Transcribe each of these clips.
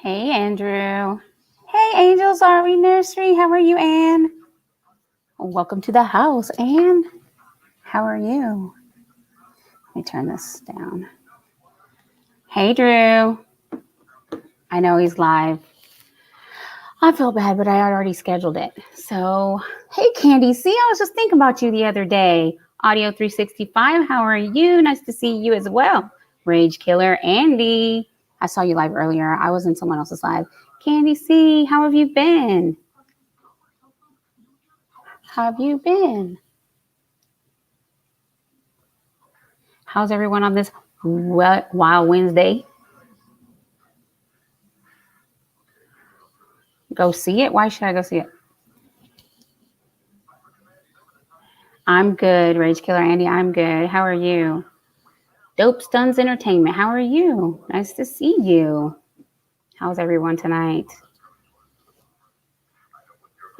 Hey, Andrew. Hey, Angels Army Nursery. How are you, Anne? Welcome to the house, Anne. How are you? Let me turn this down. Hey, Drew. I know he's live. I feel bad, but I already scheduled it. So, hey, Candy. See, I was just thinking about you the other day. Audio 365. How are you? Nice to see you as well. Rage Killer Andy. I saw you live earlier. I was in someone else's live. Candy C, how have you been? How have you been? How's everyone on this Wild Wednesday? Go see it? Why should I go see it? I'm good, Rage Killer Andy. I'm good. How are you? Dope Stuns Entertainment. How are you? Nice to see you. How's everyone tonight?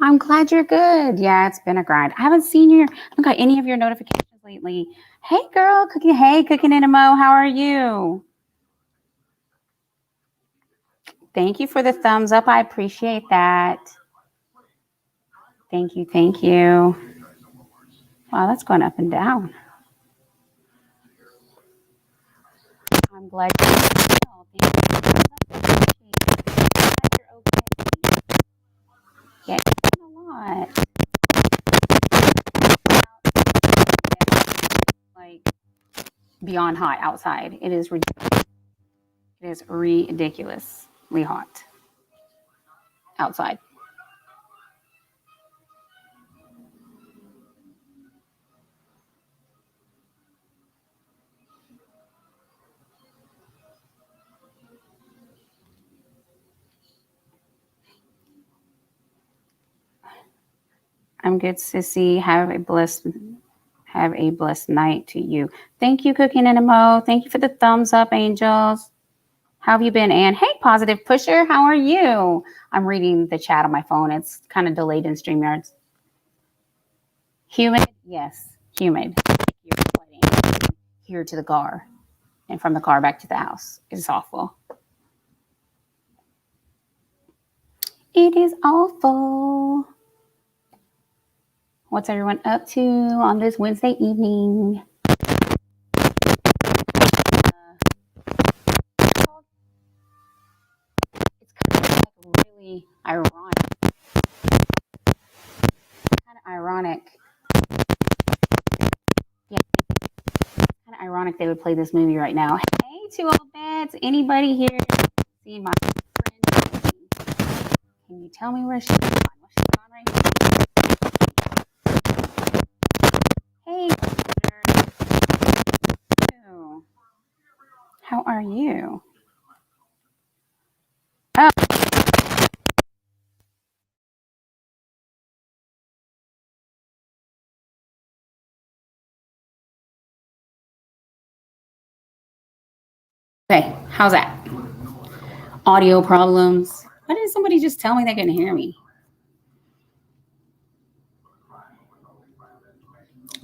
I'm glad you're good. Yeah, it's been a grind. I haven't seen I haven't got any of your notifications lately. Hey, girl, Cooking. Hey, Cooking in a Mo. How are you? Thank you for the thumbs up. I appreciate that. Thank you. Thank you. Wow, that's going up and down. I'm glad you're well. Thank you. You're okay. Yeah, it's been a lot. Like beyond hot outside. It is ridiculous. It is ridiculously hot outside. I'm good, sissy. Have a blessed night to you. Thank you, Cooking and Mo. Thank you for the thumbs up, angels. How have you been, Anne? Hey, Positive Pusher. How are you? I'm reading the chat on my phone. It's kind of delayed in StreamYards. Humid? Yes, humid. You're sweating here to the car and from the car back to the house. It's awful. It is awful. What's everyone up to on this Wednesday evening? It's kind of like really ironic. Kind of ironic. Yeah. Kind of ironic they would play this movie right now. Hey, to all beds. Anybody here seeing my friend? Can you tell me where she's gone? What's she gone right here? Hey, how are you? Oh. Okay, how's that? Audio problems. Why didn't somebody just tell me they couldn't hear me?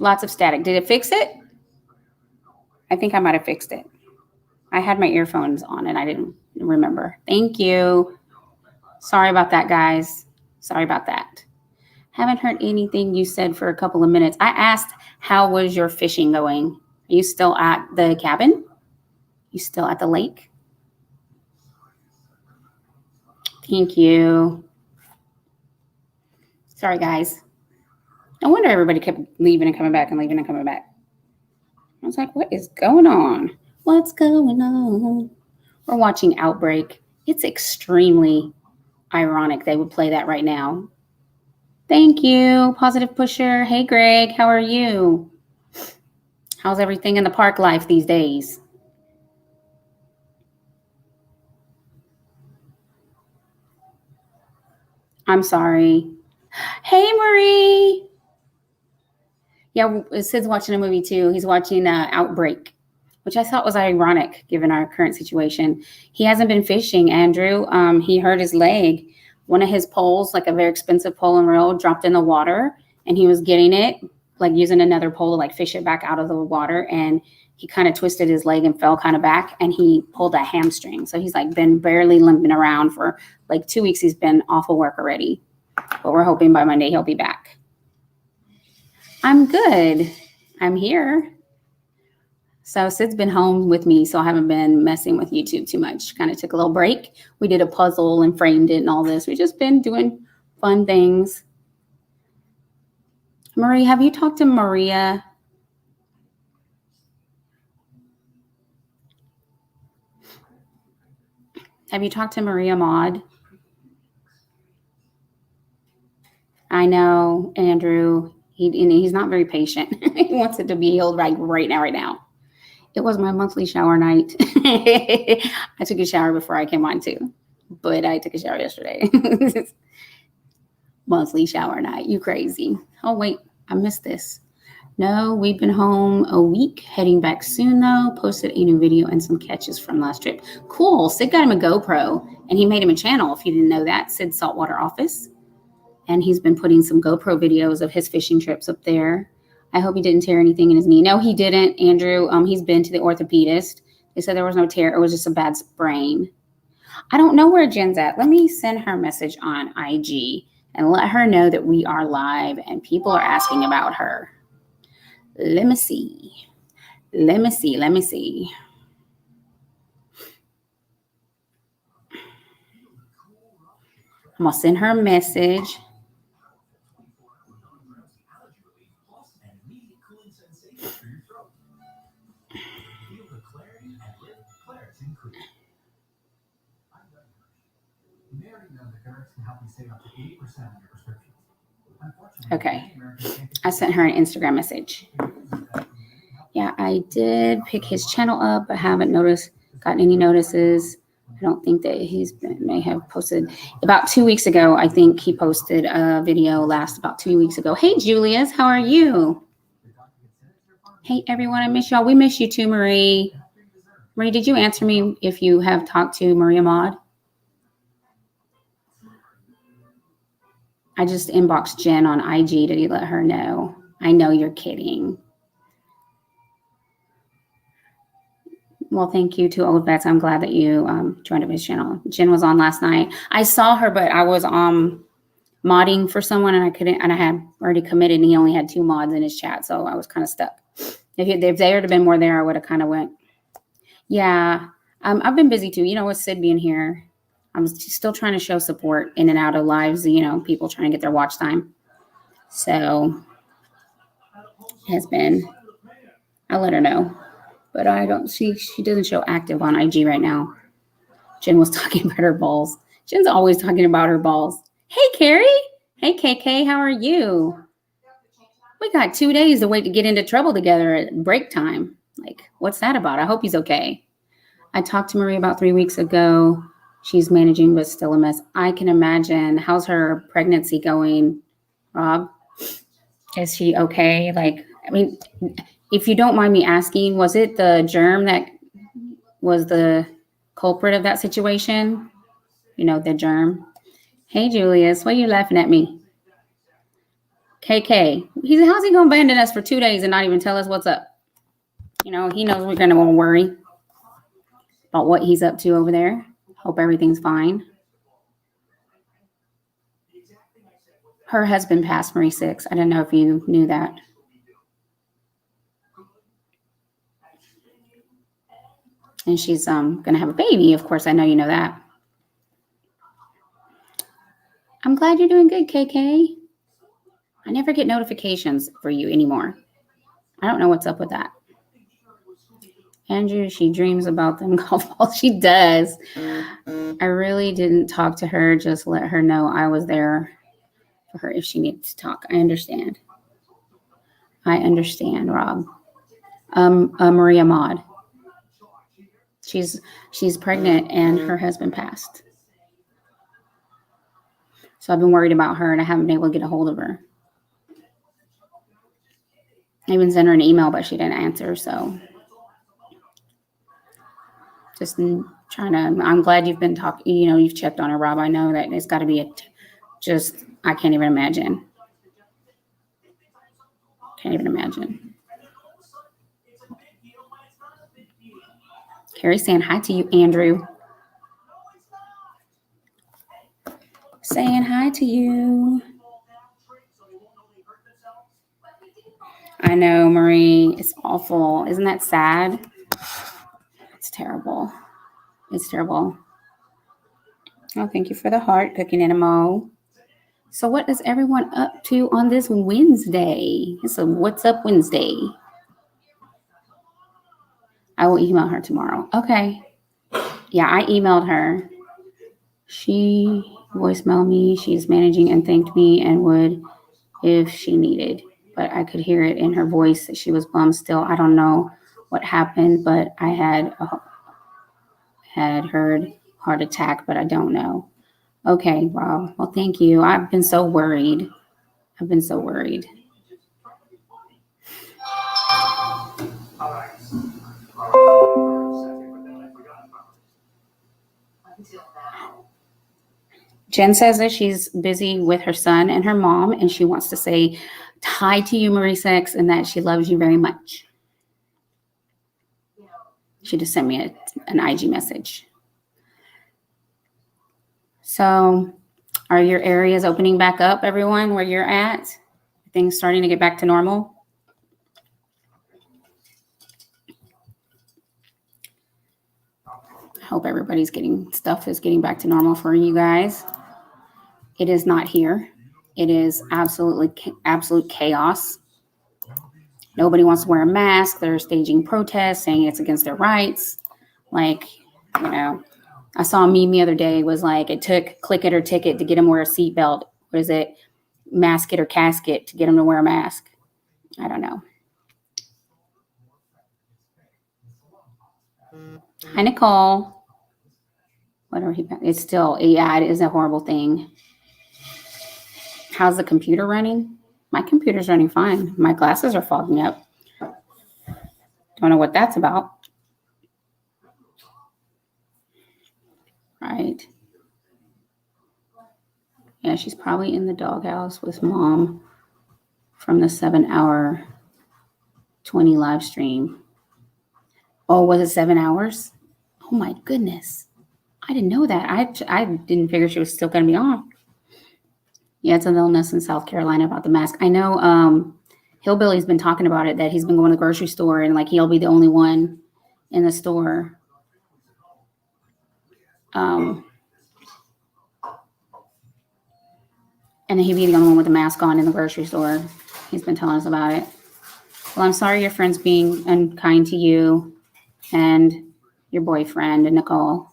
Lots of static. Did it fix it? I think I might have fixed it. I had my earphones on and I didn't remember. Thank you. Sorry about that, guys. Sorry about that. Haven't heard anything you said for a couple of minutes. I asked, how was your fishing going? Are you still at the cabin? You still at the lake? Thank you. Sorry, guys. No wonder everybody kept leaving and coming back and leaving and coming back. I was like, what is going on? What's going on? We're watching Outbreak. It's extremely ironic they would play that right now. Thank you, Positive Pusher. Hey, Greg, how are you? How's everything in the park life these days? I'm sorry. Hey, Marie. Yeah, Sid's watching a movie too. He's watching Outbreak, which I thought was ironic given our current situation. He hasn't been fishing, Andrew. He hurt his leg. One of his poles, like a very expensive pole and reel, dropped in the water, and he was getting it, like using another pole to like fish it back out of the water, and he kind of twisted his leg and fell kind of back, and he pulled a hamstring. So he's like been barely limping around for like 2 weeks. He's been off of work already, but we're hoping by Monday he'll be back. I'm good. I'm here. So Sid's been home with me, so I haven't been messing with YouTube too much. Kind of took a little break. We did a puzzle and framed it and all this. We've just been doing fun things. Marie, have you talked to Maria? Have you talked to Maria Maud? I know, Andrew. He's not very patient. He wants it to be healed right now. It was my monthly shower night. I took a shower before I came on too, but I took a shower yesterday. Monthly shower night. You crazy. Oh, wait, I missed this. No, we've been home a week, heading back soon though. Posted a new video and some catches from last trip. Cool. Sid got him a GoPro and he made him a channel. If you didn't know that, Sid Saltwater Office. And he's been putting some GoPro videos of his fishing trips up there. I hope he didn't tear anything in his knee. No, he didn't, Andrew. He's been to the orthopedist. They said there was no tear. It was just a bad sprain. I don't know where Jen's at. Let me send her a message on IG and let her know that we are live and people are asking about her. Let me see. I'm going to send her a message. Okay. I sent her an Instagram message. Yeah, I did pick his channel up. I haven't gotten any notices. I don't think that may have posted about 2 weeks ago. I think he posted a video about 2 weeks ago. Hey, Julius, how are you? Hey, everyone, I miss y'all. We miss you too, Marie. Marie, did you answer me if you have talked to Maria Maud? I just inboxed Jen on IG to let her know. I know you're kidding. Well, thank you to Old Vets. I'm glad that you joined up his channel. Jen was on last night. I saw her, but I was modding for someone and I couldn't, and I had already committed and he only had 2 mods in his chat. So I was kind of stuck. If there had been more there, I would have kind of went. Yeah. I've been busy too. With Sid being here, I'm still trying to show support in and out of lives, people trying to get their watch time. So it has been, I'll let her know. But I don't see, she doesn't show active on IG right now. Jen was talking about her balls. Jen's always talking about her balls. Hey, Carrie. Hey, KK, how are you? We got 2 days to wait to get into trouble together at break time. Like, what's that about? I hope he's okay. I talked to Marie about 3 weeks ago. She's managing, but still a mess. I can imagine. How's her pregnancy going, Rob? Is she okay? If you don't mind me asking, was it the germ that was the culprit of that situation? The germ. Hey, Julius, why are you laughing at me? KK, how's he going to abandon us for 2 days and not even tell us what's up? He knows we're going to want to worry about what he's up to over there. Hope everything's fine. Her husband passed, Marie 6. I don't know if you knew that. And she's going to have a baby. Of course, I know you know that. I'm glad you're doing good, KK. I never get notifications for you anymore. I don't know what's up with that. Andrew, she dreams about them golf balls. She does. I really didn't talk to her. Just let her know I was there for her if she needed to talk. I understand. Rob. Maria Maud. She's pregnant and her husband passed. So I've been worried about her and I haven't been able to get a hold of her. I even sent her an email, but she didn't answer. So just trying to, I'm glad you've been talking, you've checked on her, Rob. I know that it's got to be I can't even imagine. Carrie saying hi to you, Andrew. Saying hi to you. I know, Marie. It's awful. Isn't that sad? It's terrible. It's terrible. Oh, thank you for the heart, Cooking Animo. So what is everyone up to on this Wednesday? It's a What's Up Wednesday. I will email her tomorrow. Okay. Yeah, I emailed her. She voicemailed me. She's managing and thanked me and would if she needed. But I could hear it in her voice that she was bummed still. I don't know what happened, but I had heard heart attack, but I don't know. Okay, Rob. Well, thank you. I've been so worried. Jen says that she's busy with her son and her mom, and she wants to say hi to you, Marie Sex, and that she loves you very much. She just sent me an IG message. So, are your areas opening back up, everyone, where you're at? Things starting to get back to normal? I hope everybody's stuff is getting back to normal for you guys. It is not here. It is absolute chaos. Nobody wants to wear a mask. They're staging protests, saying it's against their rights. Like, I saw a meme the other day. It was like, it took click it or ticket to get them to wear a seatbelt. What is it? Mask it or casket to get them to wear a mask. I don't know. Hi, Nicole. Whatever it's still, it is a horrible thing. How's the computer running? My computer's running fine. My glasses are fogging up. Don't know what that's about. Right. Yeah, she's probably in the doghouse with mom from the 7-hour 20 live stream. Oh, was it 7 hours? Oh my goodness. I didn't know that. I didn't figure she was still going to be on. Yeah, it's an illness in South Carolina about the mask. I know Hillbilly's been talking about it, that he's been going to the grocery store and like he'll be the only one in the store. And he'd be the only one with the mask on in the grocery store. He's been telling us about it. Well, I'm sorry your friend's being unkind to you and your boyfriend and Nicole.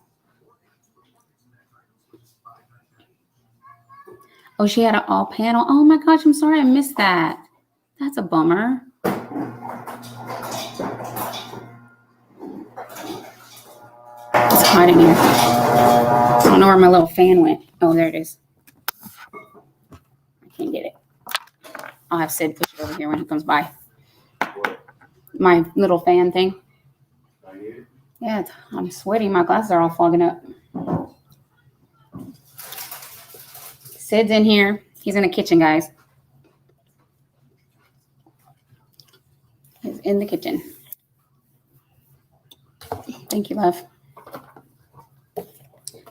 Oh, she had an all panel. Oh my gosh, I'm sorry I missed that. That's a bummer. It's hot in here. I don't know where my little fan went. Oh, there it is. I can't get it. I'll have Sid push it over here when he comes by. My little fan thing. Yeah, I'm sweating. My glasses are all fogging up. Sid's in here. He's in the kitchen, guys. He's in the kitchen. Thank you, love.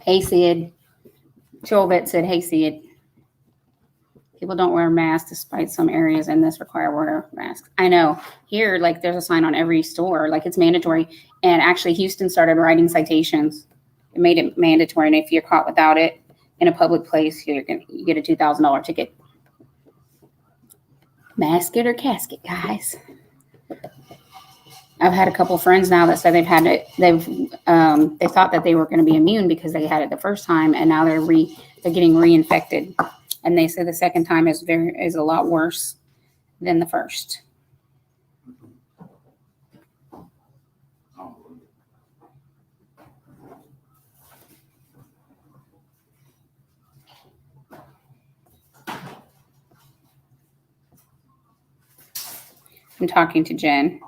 Hey, Sid. Joelvet said, hey, Sid. People don't wear masks despite some areas in this require wear masks. I know. Here, like, there's a sign on every store. Like, it's mandatory. And actually, Houston started writing citations. It made it mandatory. And if you're caught without it in a public place, you get a $2,000 ticket. Mask it or casket, guys. I've had a couple friends now that said they've had it. They thought that they were going to be immune because they had it the first time, and now they're getting reinfected. And they say the second time is a lot worse than the first. I'm talking to Jen.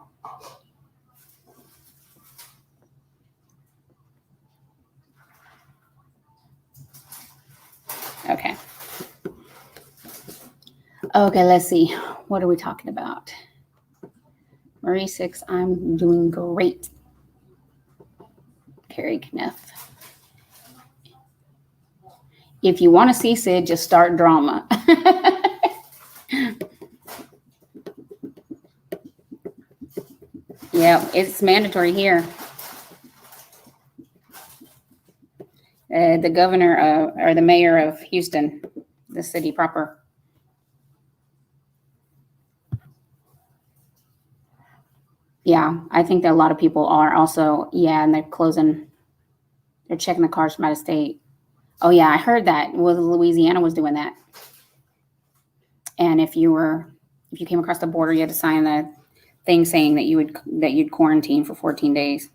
Okay, let's see. What are we talking about? Marie 6, I'm doing great. Harry Kniff. If you want to see Sid, just start drama. Yeah, it's mandatory here. The governor or the mayor of Houston, the city proper. Yeah, I think that a lot of people are also, and they're checking the cars from out of state. Oh yeah, I heard that. Well, Louisiana was doing that. And if you came across the border, you had to sign a thing saying that you'd quarantine for 14 days.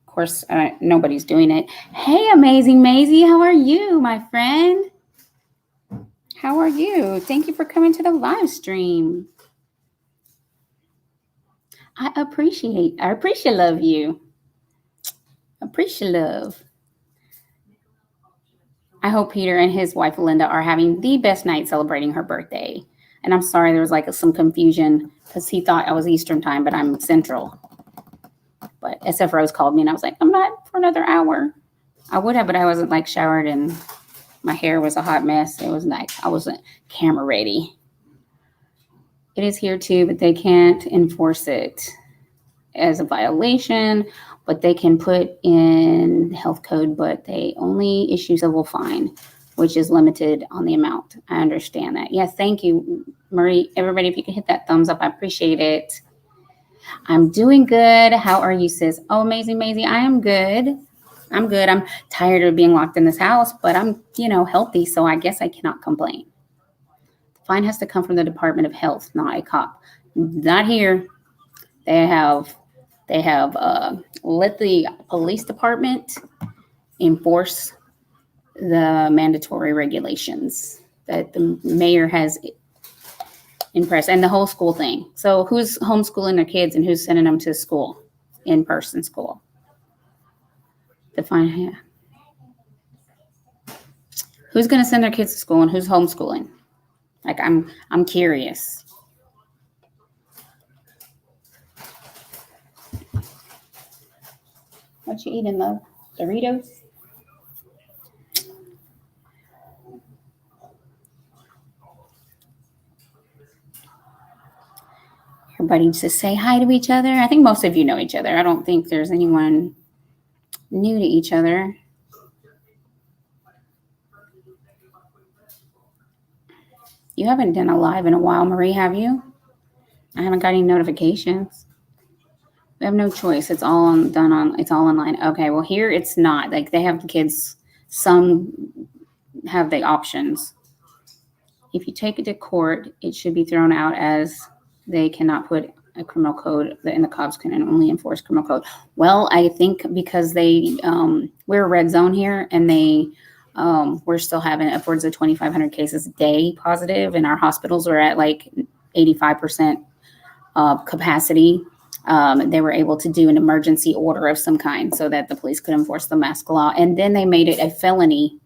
Of course, nobody's doing it. Hey, Amazing Maisie, how are you, my friend? How are you? Thank you for coming to the live stream. I appreciate love you. Appreciate love. I hope Peter and his wife Linda are having the best night celebrating her birthday. And I'm sorry there was like some confusion because he thought I was Eastern time, but I'm Central. But SF Rose called me and I was like, I'm not for another hour. I would have, but I wasn't like showered and my hair was a hot mess. It was like I wasn't camera ready. It is here too, but they can't enforce it as a violation, but they can put in health code, but they only issue civil fine, which is limited on the amount. I understand that. Yes, thank you, Marie. Everybody, if you could hit that thumbs up, I appreciate it. I'm doing good. How are you, sis? Oh, amazing, Maisie. I am good. I'm good. I'm tired of being locked in this house, but I'm, healthy, so I guess I cannot complain. The fine has to come from the Department of Health, not a cop. Not here. They have let the police department enforce the mandatory regulations that the mayor has impressed, and the whole school thing. So who's homeschooling their kids and who's sending them to school, in-person school? Define, yeah. Who's going to send their kids to school and who's homeschooling? Like, I'm curious. What you eating, love? Doritos? Everybody just say hi to each other. I think most of you know each other. I don't think there's anyone new to each other. You haven't done a live in a while, Marie, have you? I haven't got any notifications. We have no choice. It's all it's all online. Okay, well here it's not. Like they have the kids, some have the options. If you take it to court, it should be thrown out as they cannot put a criminal code, and the cops can only enforce criminal code. Well, I think because we're a red zone here, and we're still having upwards of 2,500 cases a day positive, and our hospitals are at like 85% capacity. They were able to do an emergency order of some kind so that the police could enforce the mask law. And then they made it a felony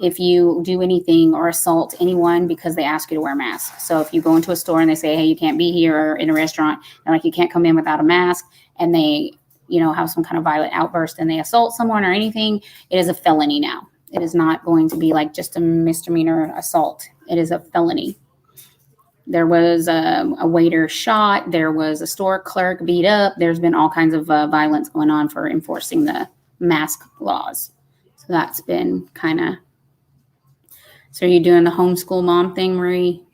if you do anything or assault anyone because they ask you to wear a mask. So if you go into a store and they say, hey, you can't be here, or in a restaurant, and like you can't come in without a mask, and they, have some kind of violent outburst and they assault someone or anything, it is a felony now. It is not going to be like just a misdemeanor assault. It is a felony. There was a waiter shot. There was a store clerk beat up. There's been all kinds of violence going on for enforcing the mask laws. So that's been kind of. So are you doing the homeschool mom thing, Marie?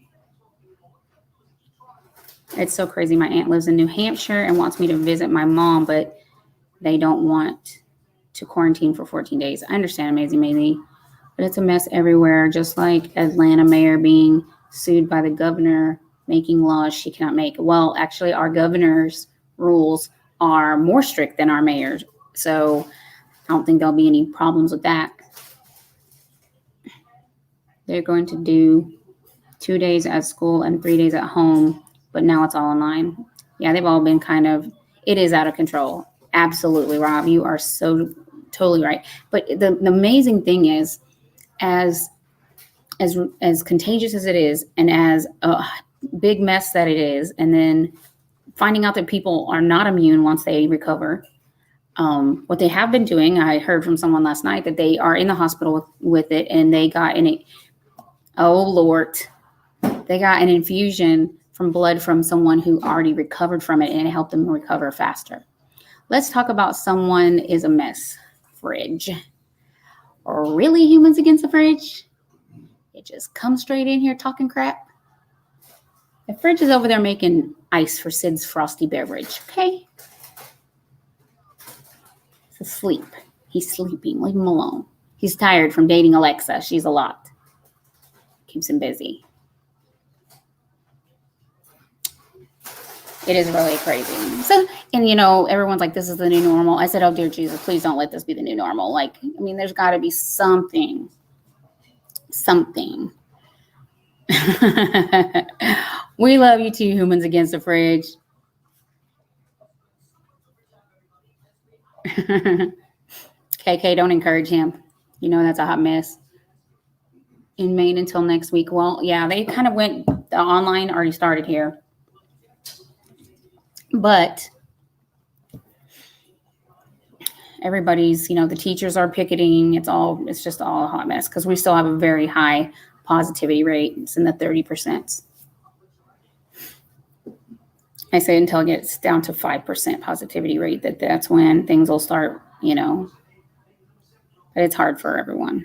It's so crazy. My aunt lives in New Hampshire and wants me to visit my mom, but they don't want to quarantine for 14 days. I understand, amazing, maybe, but it's a mess everywhere. Just like Atlanta mayor being sued by the governor, making laws she cannot make. Well, actually, our governor's rules are more strict than our mayor's. So I don't think there'll be any problems with that. They're going to do 2 days at school and 3 days at home, but now it's all online. Yeah, they've all been it is out of control. Absolutely, Rob. You are so totally right. But the amazing thing is, as contagious as it is, and as a big mess that it is, and then finding out that people are not immune once they recover, What they have been doing, I heard from someone last night that they are in the hospital with it, and they got oh Lord, they got an infusion from blood from someone who already recovered from it, and it helped them recover faster. Let's talk about someone is a mess. Fridge. Or really, humans against the fridge? It just comes straight in here talking crap. The fridge is over there making ice for Sid's frosty beverage, okay? He's asleep. He's sleeping. Leave him alone. He's tired from dating Alexa. She's a lot. Keeps him busy. It is really crazy. So, and everyone's like, this is the new normal. I said, oh, dear Jesus, please don't let this be the new normal. Like, I mean, there's got to be something. We love you too, humans against the fridge. KK, don't encourage him. That's a hot mess. In Maine until next week. Well, yeah, they kind of went, the online already started here. But everybody's, the teachers are picketing. It's just all a hot mess because we still have a very high positivity rate. It's in the 30%. I say until it gets down to 5% positivity rate, that's when things will start, but it's hard for everyone.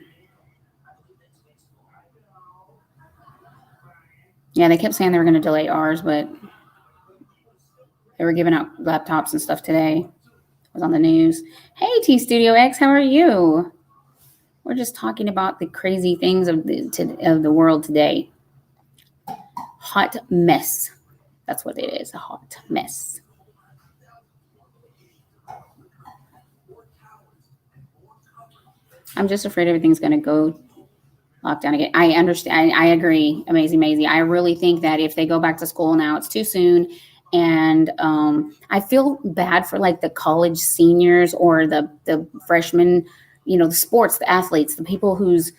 Yeah, they kept saying they were going to delay ours, but they were giving out laptops and stuff today. It was on the news. Hey, T Studio X, how are you? We're just talking about the crazy things of the world today. Hot mess. That's what it is, a hot mess. I'm just afraid everything's going to go lockdown again. I understand. I agree. Amazing. I really think that if they go back to school now, it's too soon. And I feel bad for like the college seniors or the freshmen, the sports, the athletes, the people whose,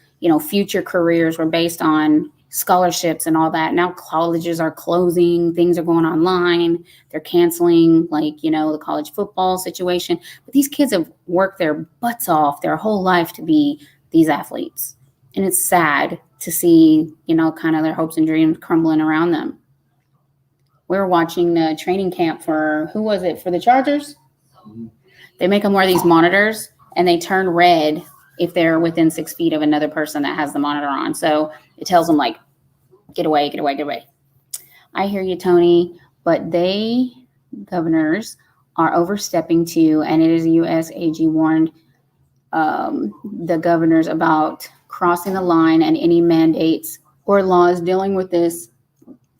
future careers were based on scholarships and all that. Now colleges are closing, things are going online. They're canceling the college football situation. But these kids have worked their butts off their whole life to be these athletes. And it's sad to see, kind of their hopes and dreams crumbling around them. We were watching the training camp for, who was it, for the Chargers? They make them wear these monitors, and they turn red if they're within 6 feet of another person that has the monitor on. So it tells them, like, get away. I hear you, Tony, but governors, are overstepping too, and it is a U.S. AG warned the governors about crossing the line and any mandates or laws dealing with this,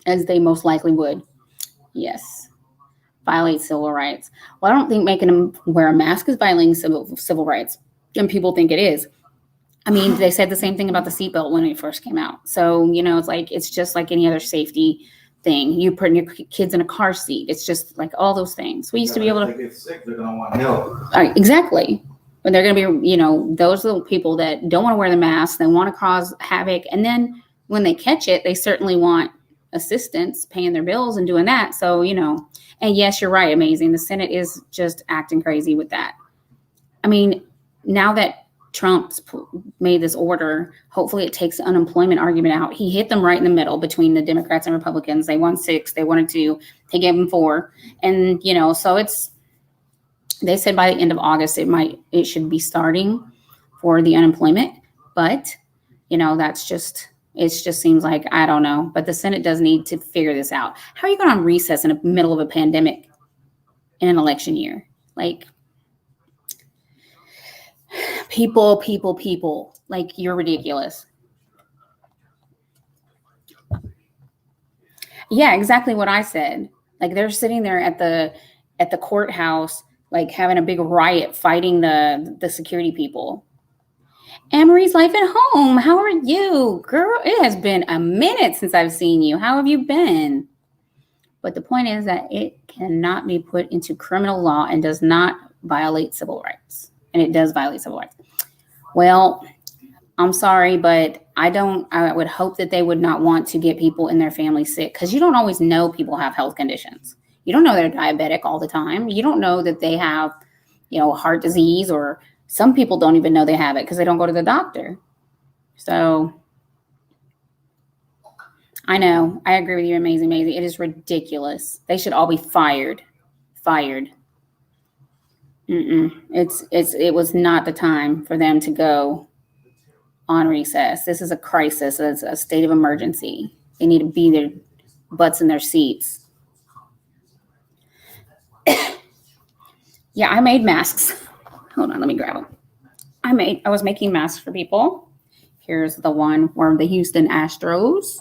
as they most likely would. Yes. Violate civil rights. Well, I don't think making them wear a mask is violating civil rights. And people think it is. I mean, they said the same thing about the seatbelt when it first came out. So, it's just like any other safety thing. You put your kids in a car seat. It's just like all those things. We used to be able to. If they get sick, they're going to want help. Right, exactly. But they're going to be, those little people that don't want to wear the mask. They want to cause havoc. And then when they catch it, they certainly want assistance paying their bills and doing that. So, and yes, you're right. Amazing. The Senate is just acting crazy with that. I mean, now that Trump's made this order, hopefully it takes the unemployment argument out. He hit them right in the middle between the Democrats and Republicans. They won 6, they wanted 2, they gave them 4. And, so they said by the end of August, it should be starting for the unemployment. But, it just seems like, I don't know, but the Senate does need to figure this out. How are you going on recess in the middle of a pandemic in an election year? Like, people, like, you're ridiculous. Yeah, exactly what I said. Like, they're sitting there at the courthouse, like having a big riot, fighting the security people. Anne-Marie's Life at Home. How are you? Girl, it has been a minute since I've seen you. How have you been? But the point is that it cannot be put into criminal law and does not violate civil rights. And it does violate civil rights. Well, I'm sorry, but I would hope that they would not want to get people in their family sick, because you don't always know people have health conditions. You don't know they're diabetic all the time. You don't know that they have heart disease, or some people don't even know they have it because they don't go to the doctor. So I know, I agree with you, Amazing Maisie. It is ridiculous. They should all be fired. It was not the time for them to go on recess. This is a crisis. It's a state of emergency. They need to be their butts in their seats. Yeah, I made masks. Hold on, let me grab them. I was making masks for people. Here's the one for the Houston Astros.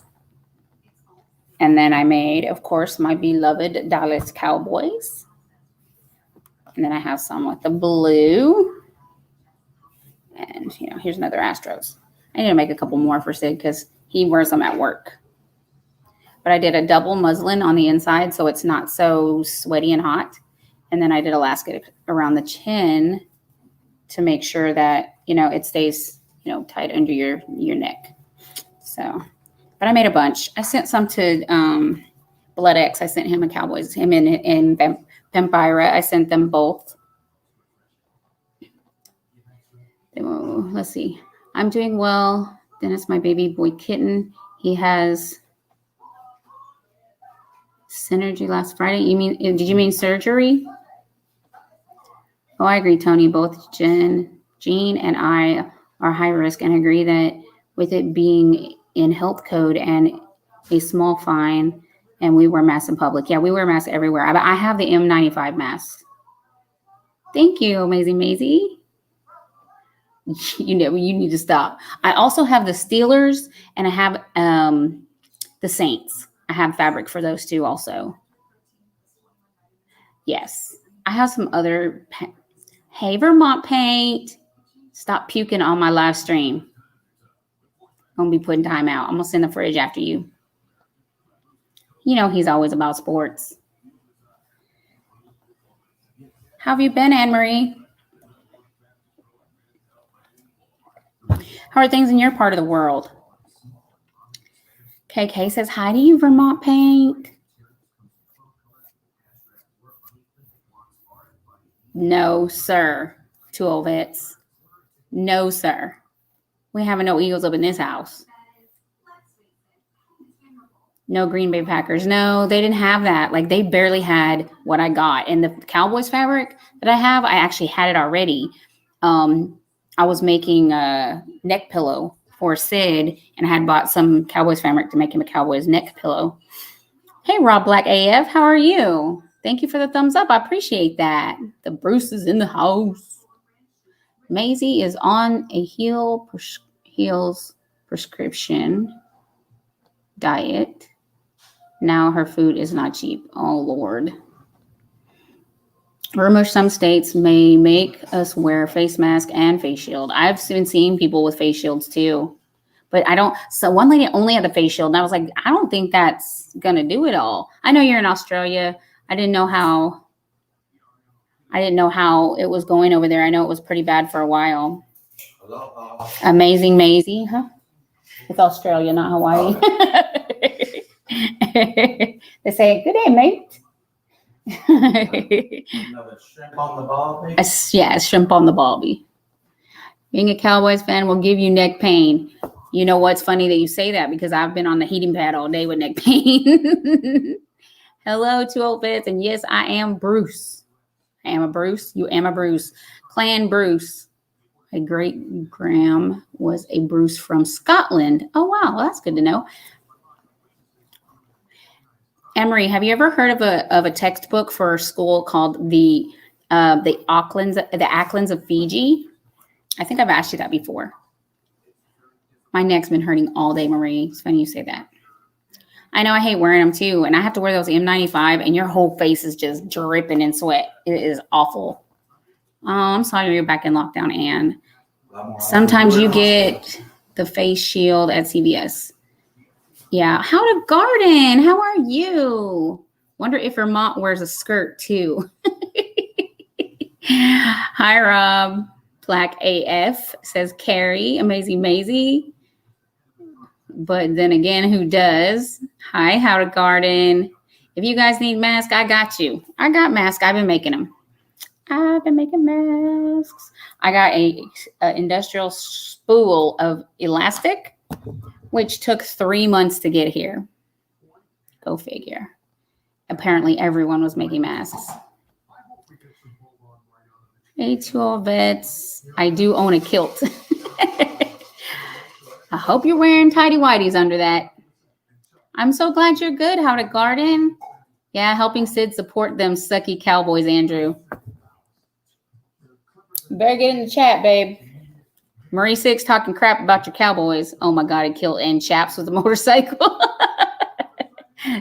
And then I made, of course, my beloved Dallas Cowboys. And then I have some with the blue. And, here's another Astros. I need to make a couple more for Sid because he wears them at work. But I did a double muslin on the inside so it's not so sweaty and hot. And then I did elastic around the chin to make sure that, it stays, tight under your neck. So, but I made a bunch. I sent some to Blood X. I sent him a Cowboys, him and Vampira. I sent them both. Let's see. I'm doing well. Dennis, my baby boy kitten, he has synergy last Friday. Did you mean surgery? Oh, I agree, Tony. Both Jean and I are high risk and agree that with it being in health code and a small fine, and we wear masks in public. Yeah, we wear masks everywhere. I have the M95 mask. Thank you, Amazing Maisie. You need to stop. I also have the Steelers and I have the Saints. I have fabric for those two also. Yes. I have some other. Hey, Vermont Paint. Stop puking on my live stream. I'm going to be putting time out. I'm going to send the fridge after you. He's always about sports. How have you been, Anne-Marie? How are things in your part of the world? KK says, hi to you, Vermont Paint. No, sir. 2 old vets. No, sir. We have no Eagles up in this house. No Green Bay Packers. No, they didn't have that. Like, they barely had what I got. And the Cowboys fabric that I have, I actually had it already. I was making a neck pillow for Sid, and I had bought some Cowboys fabric to make him a Cowboys neck pillow. Hey, Rob Black AF, how are you? Thank you for the thumbs up. I appreciate that. The Bruce is in the house. Maisie is on a Heals prescription diet. Now her food is not cheap. Oh, Lord. Rumor some states may make us wear face mask and face shield. I've been seeing people with face shields too. But I don't. So one lady only had the face shield. And I was like, I don't think that's going to do it all. I know you're in Australia. I didn't know how it was going over there. I know it was pretty bad for a while. Aloha. Amazing Maisie, huh? It's Australia, not Hawaii. They say, good day, mate. Another shrimp on the barbie. Yeah, shrimp on the barbie. Being a Cowboys fan will give you neck pain. You know what's funny that you say that because I've been on the heating pad all day with neck pain. Hello, 2 old vets, and yes, I am Bruce. I am a Bruce. You am a Bruce. Clan Bruce. My great Graham was a Bruce from Scotland. Oh, wow. Well, that's good to know. Emery, have you ever heard of a textbook for school called the Acklins of Fiji? I think I've asked you that before. My neck's been hurting all day, Marie. It's funny you say that. I know I hate wearing them too, and I have to wear those M95, and your whole face is just dripping in sweat. It is awful. Oh, I'm sorry you're back in lockdown, Anne. Sometimes you get the face shield at CVS. Yeah. How to garden? How are you? Wonder if Vermont wears a skirt too. Hi, Rob. Black AF says Carrie. Amazing Maisie. But then again, who does? Hi, How to Garden. If you guys need masks, I got you. I got masks. I've been making them. I've been making masks. I got a industrial spool of elastic, which took 3 months to get here. Go figure. Apparently everyone was making masks. Hey, to all vets. I do own a kilt. I hope you're wearing tidy whities under that. I'm so glad you're good. How to garden? Yeah, helping Sid support them sucky Cowboys, Andrew. You better get in the chat, babe. Marie Six talking crap about your Cowboys. Oh my God, I killed N Chaps with a motorcycle.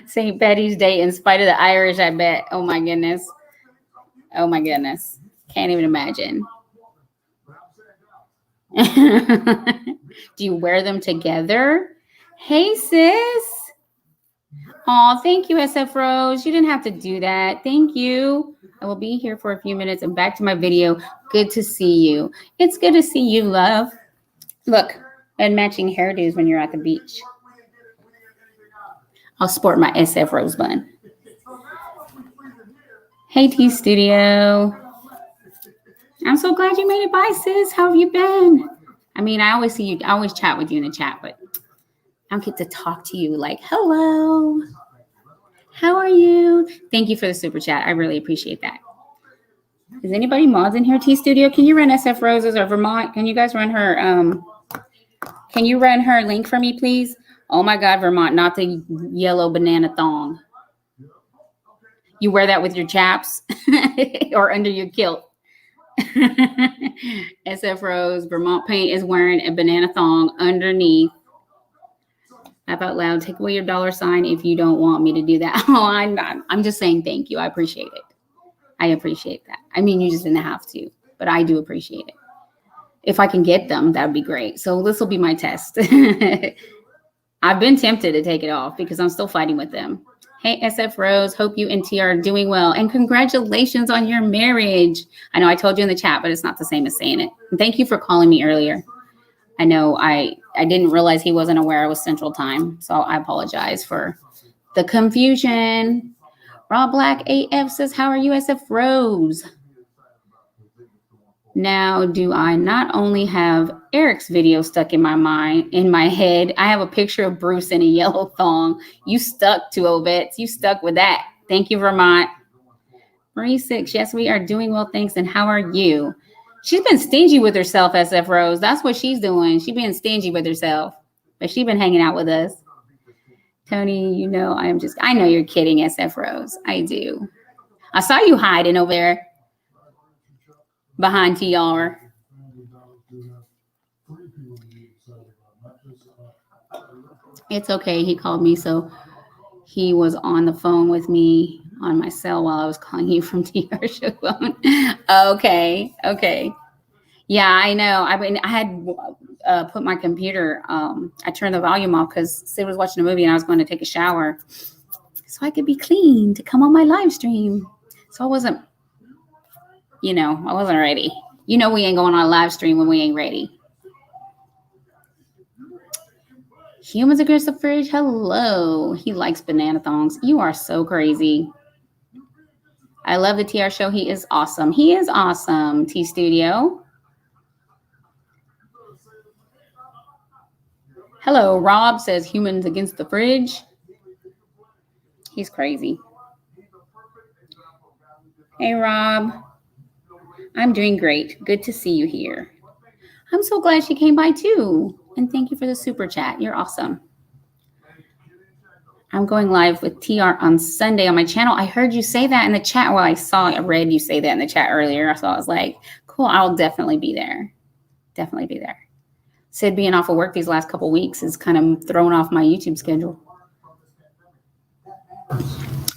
St. Betty's Day in spite of the Irish, I bet. Oh my goodness. Oh my goodness. Can't even imagine. Do you wear them together? Hey, sis. Oh, thank you, SF Rose. You didn't have to do that. Thank you. I will be here for a few minutes and back to my video. Good to see you. It's good to see you, love. Look, and matching hairdos when you're at the beach. I'll sport my SF Rose bun. Hey, T Studio. I'm so glad you made it by, sis. How have you been? I mean, I always see you. I always chat with you in the chat, but I don't get to talk to you like, hello. How are you? Thank you for the super chat. I really appreciate that. Is anybody mods in here? T Studio, can you run SF Roses or Vermont? Can you guys run her? Can you run her link for me, please? Oh my God, Vermont, not the yellow banana thong. You wear that with your chaps or under your kilt. SF Rose, Vermont Paint is wearing a banana thong underneath. Laugh out loud. Take away your $sign if you don't want me to do that. Oh, I'm not. I'm just saying thank you. I appreciate it. I appreciate that. I mean, you just didn't have to, but I do appreciate it. If I can get them, that would be great. So this will be my test. I've been tempted to take it off because I'm still fighting with them. Hey, SF Rose, hope you and T are doing well. And congratulations on your marriage. I know I told you in the chat, but it's not the same as saying it. And thank you for calling me earlier. I know I didn't realize he wasn't aware it was Central Time. So I apologize for the confusion. Rob Black AF says, how are you, SF Rose? Now, do I not only have Eric's video stuck in my mind, in my head, I have a picture of Bruce in a yellow thong. You stuck to Ovets. You stuck with that. Thank you, Vermont. Marie Six, yes, we are doing well, thanks. And how are you? She's been stingy with herself, SF Rose. That's what she's doing. She's being stingy with herself. But she's been hanging out with us. Tony, you know, I know you're kidding, SF Rose. I do. I saw you hiding over there. Behind TR. It's okay. He called me, so he was on the phone with me on my cell while I was calling you from TR show phone. Okay. Yeah, I know. I had put my computer. I turned the volume off because Sid was watching a movie and I was going to take a shower, so I could be clean to come on my live stream. So I wasn't. I wasn't ready. We ain't going on a live stream when we ain't ready. Humans against the fridge. Hello. He likes banana thongs. You are so crazy. I love the TR show. He is awesome. He is awesome. T Studio. Hello. Rob says humans against the fridge. He's crazy. Hey, Rob. I'm doing great. Good to see you here. I'm so glad she came by too. And thank you for the super chat. You're awesome. I'm going live with TR on Sunday on my channel. I heard you say that in the chat. Well, I read you say that in the chat earlier. So I was like, cool, I'll definitely be there. Definitely be there. Sid being off of work these last couple weeks is kind of thrown off my YouTube schedule.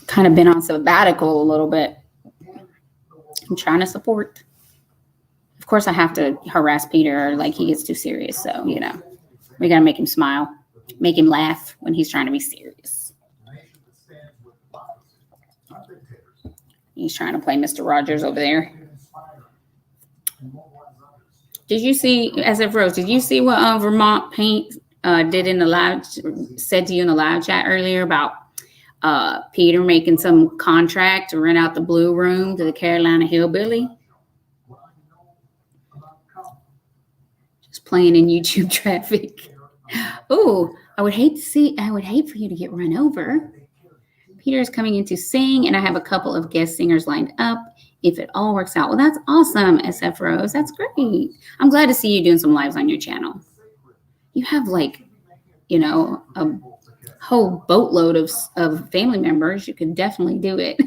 Kind of been on sabbatical a little bit. I'm trying to support. Of course, I have to harass Peter like he gets too serious. So, we got to make him smile, make him laugh when he's trying to be serious. He's trying to play Mr. Rogers over there. Did you see, SF Rose, did you see what Vermont Paint did in the live, said to you in the live chat earlier about Peter making some contract to rent out the Blue Room to the Carolina Hillbilly? playing in YouTube traffic. Oh, I would hate for you to get run over. Peter is coming in to sing, and I have a couple of guest singers lined up if it all works out. Well, that's awesome, SF Rose. That's great. I'm glad to see you doing some lives on your channel. You have a whole boatload of family members. You could definitely do it.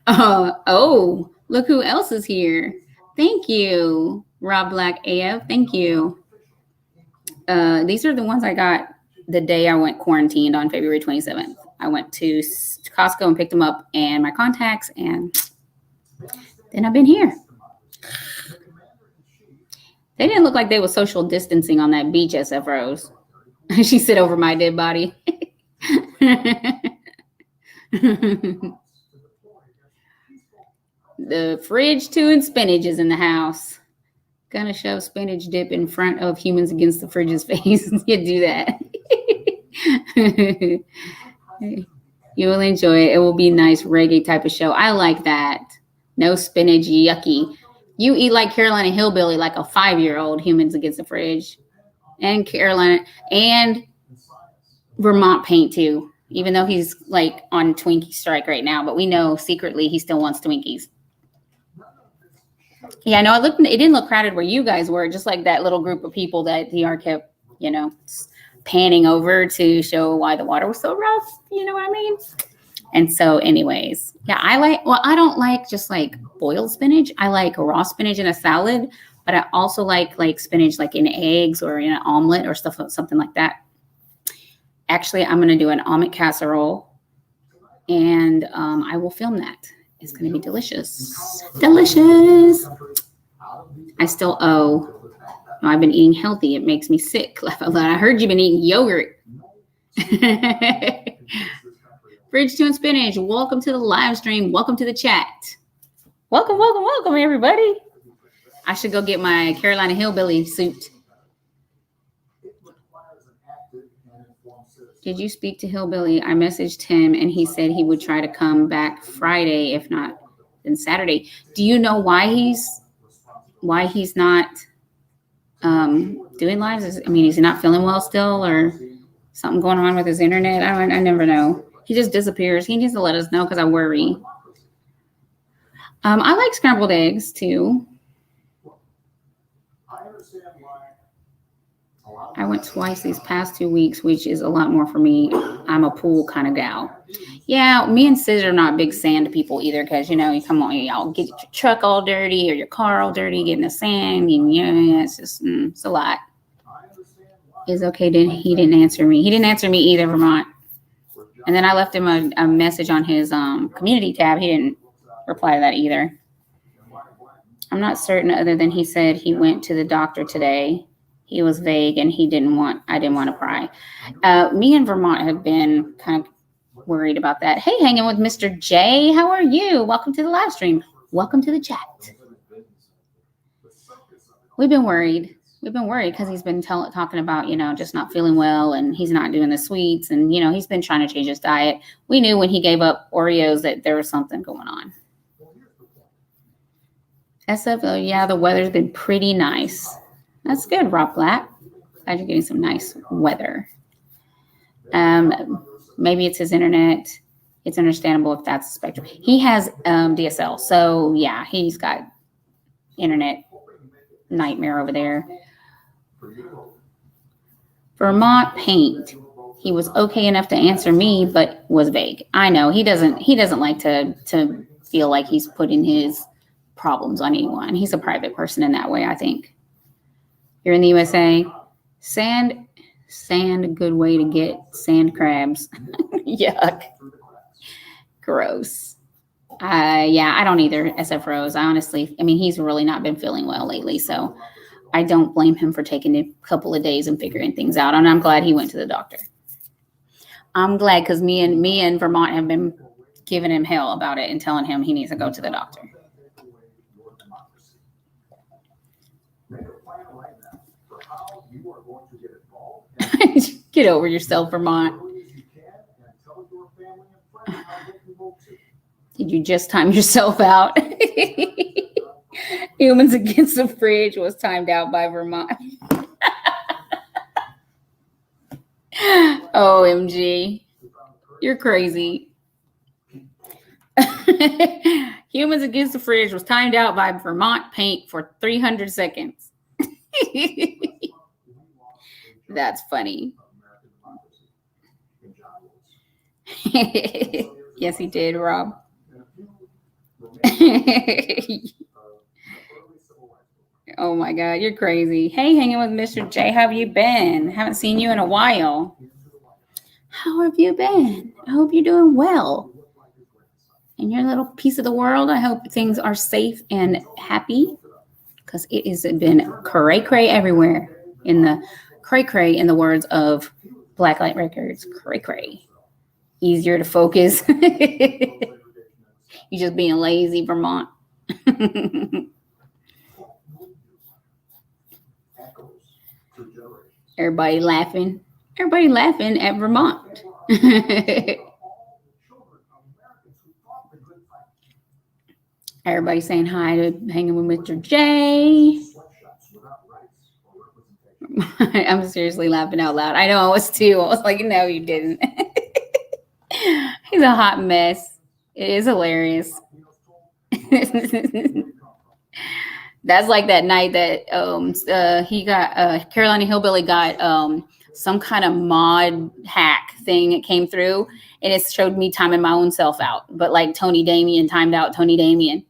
Oh, look who else is here. Thank you, Rob Black AF. Thank you. These are the ones I got the day I went quarantined on February 27th. I went to Costco and picked them up and my contacts, and then I've been here. They didn't look like they were social distancing on that beach, SF Rose. She said over my dead body. The fridge too and spinach is in the house. Gonna shove spinach dip in front of Humans Against the Fridge's face. You do that. You will enjoy it. It will be a nice reggae type of show. I like that. No spinach, yucky. You eat like Carolina Hillbilly, like a 5-year-old. Humans Against the Fridge. And Carolina and Vermont Paint too. Even though he's like on Twinkie strike right now, but we know secretly he still wants Twinkies. Yeah, no, it didn't look crowded where you guys were, just like that little group of people that DR kept, panning over to show why the water was so rough. You know what I mean? And so anyways, yeah, I don't like just like boiled spinach. I like raw spinach in a salad, but I also like spinach like in eggs or in an omelet or something like that. Actually, I'm going to do an omelet casserole, and I will film that. It's going to be delicious. Delicious. I still owe. No, I've been eating healthy. It makes me sick. I heard you've been eating yogurt. Fridge 2 and Spinach, welcome to the live stream. Welcome to the chat. Welcome, welcome, welcome, everybody. I should go get my Carolina Hillbilly suit. Did you speak to Hillbilly? I messaged him and he said he would try to come back Friday, if not then Saturday. Do you know why he's not doing lives? Is he not feeling well still, or something going on with his internet? I never know. He just disappears. He needs to let us know because I worry. I like scrambled eggs too. I went twice these past 2 weeks, which is a lot more for me. I'm a pool kind of gal. Yeah, me and Sid are not big sand people either, because, you come on, y'all get your truck all dirty or your car all dirty, get in the sand, and it's just, it's a lot. It's okay. He didn't answer me. He didn't answer me either, Vermont. And then I left him a message on his community tab. He didn't reply to that either. I'm not certain, other than he said he went to the doctor today. He was vague and I didn't want to pry. Me and Vermont have been kind of worried about that. Hey, hanging with Mr. J. How are you? Welcome to the live stream. Welcome to the chat. We've been worried. Because he's been talking about, just not feeling well, and he's not doing the sweets, and, he's been trying to change his diet. We knew when he gave up Oreos that there was something going on. SFO, yeah, the weather's been pretty nice. That's good, Rob Black. Glad you're getting some nice weather. Maybe it's his internet. It's understandable if that's the spectrum. He has DSL, so yeah, he's got internet nightmare over there. Vermont Paint. He was okay enough to answer me, but was vague. I know he doesn't like to feel like he's putting his problems on anyone. He's a private person in that way, I think. You're in the USA. Sand, a good way to get sand crabs. Yuck. Gross. I don't either, SF Rose. He's really not been feeling well lately, so I don't blame him for taking a couple of days and figuring things out, and I'm glad he went to the doctor. I'm glad, because me and Vermont have been giving him hell about it and telling him he needs to go to the doctor. Get over yourself, Vermont. Did you just time yourself out? Humans Against the Fridge was timed out by Vermont. OMG. You're crazy. Humans Against the Fridge was timed out by Vermont Paint for 300 seconds. That's funny. Yes, he did, Rob. Oh my God, you're crazy. Hey, hanging with Mr. J. How have you been? Haven't seen you in a while. How have you been? I hope you're doing well. In your little piece of the world, I hope things are safe and happy, because it has been cray cray everywhere. In the cray cray, in the words of Blacklight Records, cray cray. Easier to focus. You just being lazy, Vermont. Everybody laughing. Everybody laughing at Vermont. Everybody saying hi to hanging with Mr. J. I'm seriously laughing out loud. I know I was too. I was like, no, you didn't. He's a hot mess. It is hilarious. That's like that night that he got Carolina Hillbilly got some kind of mod hack thing that came through, and it showed me timing my own self out, but like Tony Damien timed out Tony Damien.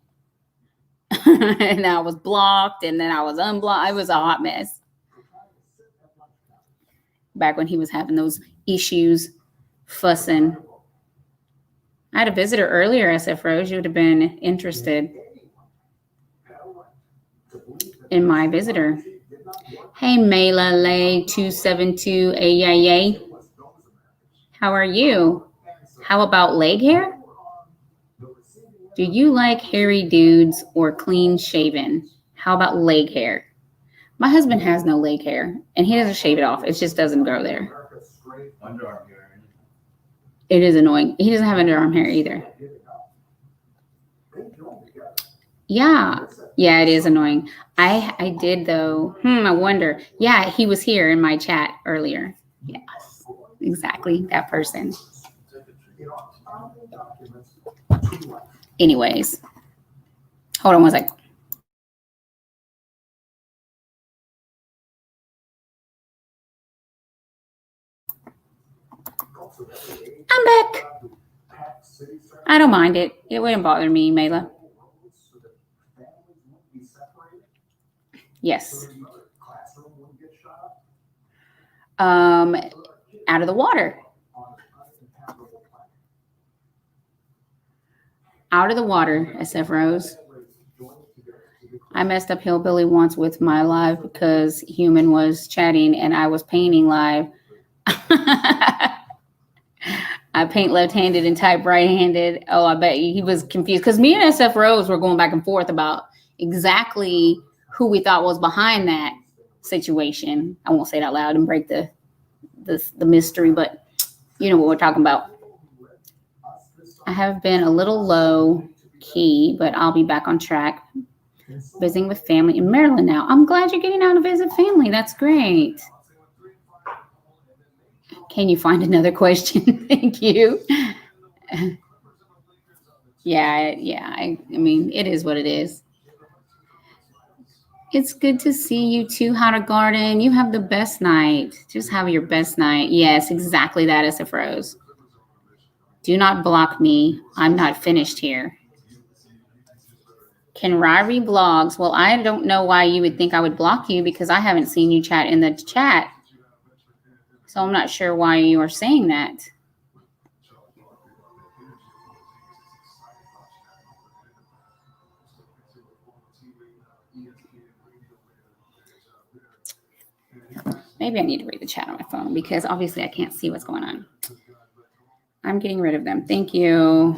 And I was blocked, and then I was unblocked. It was a hot mess. Back when he was having those issues, fussing. I had a visitor earlier, SF Rose. You would have been interested in my visitor. Hey, Mayla Lay 272 Ayayay. How are you? How about leg hair? Do you like hairy dudes or clean shaven? How about leg hair? My husband has no leg hair, and he doesn't shave it off. It just doesn't grow there. Underarm hair. It is annoying. He doesn't have underarm hair either. Yeah, it is annoying. I did though. I wonder. Yeah, he was here in my chat earlier. Yes, exactly that person. Anyways, hold on one sec. I'm back. I don't mind it. It wouldn't bother me, Mayla. Yes. Out of the water. Out of the water, SF Rose. I messed up Hillbilly once with my live because Human was chatting and I was painting live. I paint left-handed and type right-handed. Oh, I bet he was confused because me and SF Rose were going back and forth about exactly who we thought was behind that situation. I won't say it out loud and break the mystery, but you know what we're talking about. I have been a little low key, but I'll be back on track. Visiting with family in Maryland now. I'm glad you're getting out to visit family. That's great. Can you find another question? Thank you. Yeah. I mean, it is what it is. It's good to see you too, How to Garden. You have the best night. Just have your best night. Yes, exactly that, SF Rose. Do not block me. I'm not finished here. Can Ryrie blogs? Well, I don't know why you would think I would block you because I haven't seen you chat in the chat. So I'm not sure why you are saying that. Maybe I need to read the chat on my phone because obviously I can't see what's going on. I'm getting rid of them. Thank you.